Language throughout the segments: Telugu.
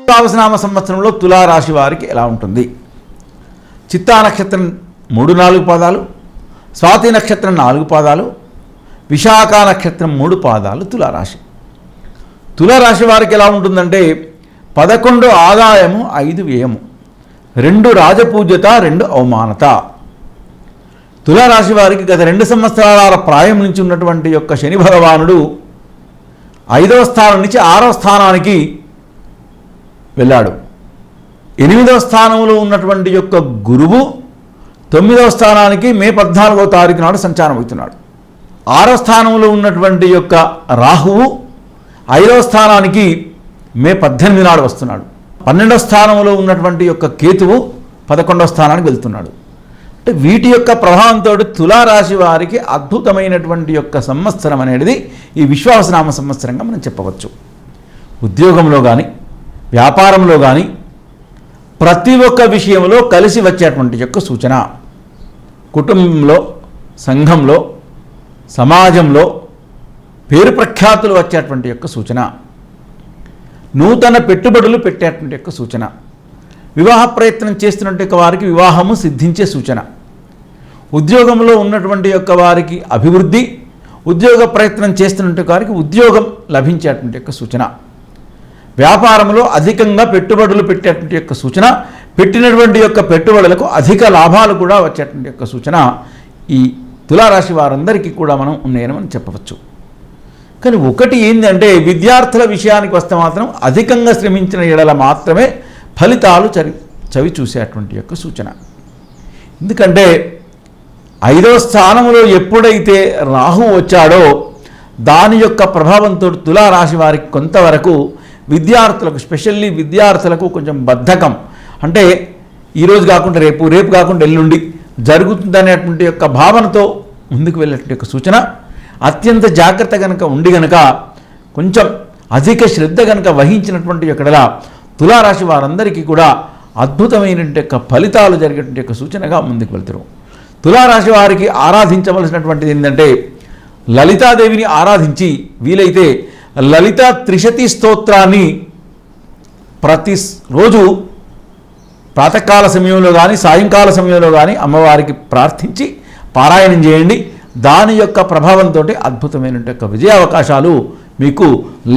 విశ్వావసనామ సంవత్సరంలో తులారాశి వారికి ఎలా ఉంటుంది? చిత్తా నక్షత్రం 3-4 పాదాలు, స్వాతి నక్షత్రం 4 పాదాలు, విశాఖ నక్షత్రం 3 పాదాలు తులారాశి. తులారాశి వారికి ఎలా ఉంటుందంటే 11 ఆదాయము, 5 వ్యయము, 2 రాజపూజ్యత, 2 అవమానత. తులారాశి వారికి గత 2 సంవత్సరాల ప్రాయం నుంచి ఉన్నటువంటి యొక్క శని భగవానుడు 5వ స్థానం నుంచి 6వ స్థానానికి వెళ్ళాడు. 8వ స్థానంలో ఉన్నటువంటి యొక్క గురువు 9వ స్థానానికి మే 14వ తారీఖు నాడు సంచారం అవుతున్నాడు. 6వ స్థానంలో ఉన్నటువంటి యొక్క రాహువు 5వ స్థానానికి మే 18 నాడు వస్తున్నాడు. 12వ స్థానంలో ఉన్నటువంటి యొక్క కేతువు 11వ స్థానానికి వెళ్తున్నాడు. అంటే వీటి యొక్క ప్రభావంతో తులారాశి వారికి అద్భుతమైనటువంటి యొక్క సంవత్సరం అనేది ఈ విశ్వావసనామ సంవత్సరంగా మనం చెప్పవచ్చు. ఉద్యోగంలో కానీ, వ్యాపారంలో కానీ ప్రతి ఒక్క విషయంలో కలిసి వచ్చేటువంటి యొక్క సూచన. కుటుంబంలో, సంఘంలో, సమాజంలో పేరు ప్రఖ్యాతులు వచ్చేటువంటి యొక్క సూచన. నూతన పెట్టుబడులు పెట్టేటువంటి యొక్క సూచన. వివాహ ప్రయత్నం చేస్తున్నటువంటి వారికి వివాహము సిద్ధించే సూచన. ఉద్యోగంలో ఉన్నటువంటి యొక్క వారికి అభివృద్ధి, ఉద్యోగ ప్రయత్నం చేస్తున్నటువంటి వారికి ఉద్యోగం లభించేటువంటి యొక్క సూచన. వ్యాపారంలో అధికంగా పెట్టుబడులు పెట్టేటువంటి యొక్క సూచన, పెట్టినటువంటి యొక్క పెట్టుబడులకు అధిక లాభాలు కూడా వచ్చేటువంటి యొక్క సూచన ఈ తులారాశి వారందరికీ కూడా మనం ఉన్నాయని మనం చెప్పవచ్చు. కానీ ఒకటి ఏంటంటే విద్యార్థుల విషయానికి వస్తే మాత్రం అధికంగా శ్రమించిన ఎడల మాత్రమే ఫలితాలు చవి చూసేటువంటి యొక్క సూచన. ఎందుకంటే 5వ స్థానంలో ఎప్పుడైతే రాహు వచ్చాడో దాని యొక్క ప్రభావంతో తులారాశి వారికి కొంతవరకు విద్యార్థులకు, స్పెషల్లీ విద్యార్థులకు కొంచెం బద్ధకం, అంటే ఈరోజు కాకుండా రేపు, రేపు కాకుండా ఎల్లుండి జరుగుతుందనేటువంటి యొక్క భావనతో ముందుకు వెళ్ళేటువంటి యొక్క సూచన. అత్యంత జాగ్రత్త కనుక ఉండి కనుక కొంచెం అధిక శ్రద్ధ కనుక వహించినటువంటి ఎక్కడలా తులారాశి వారందరికీ కూడా అద్భుతమైనటువంటి యొక్క ఫలితాలు జరిగేటువంటి యొక్క సూచనగా ముందుకు వెళ్తారు. తులారాశి వారికి ఆరాధించవలసినటువంటిది ఏంటంటే లలితాదేవిని ఆరాధించి వీలైతే లలితా త్రిశతి స్తోత్రాన్ని ప్రతిరోజు ప్రాతకాల సమయంలో కానీ, సాయంకాల సమయంలో కానీ అమ్మవారికి ప్రార్థించి పారాయణం చేయండి. దాని యొక్క ప్రభావంతో అద్భుతమైన యొక్క విజయ అవకాశాలు మీకు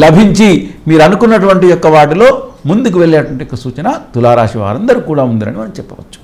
లభించి మీరు అనుకున్నటువంటి యొక్క వాటిలో ముందుకు వెళ్ళేటువంటి సూచన తులారాశి వారందరూ కూడా ఉందని మనం చెప్పవచ్చు.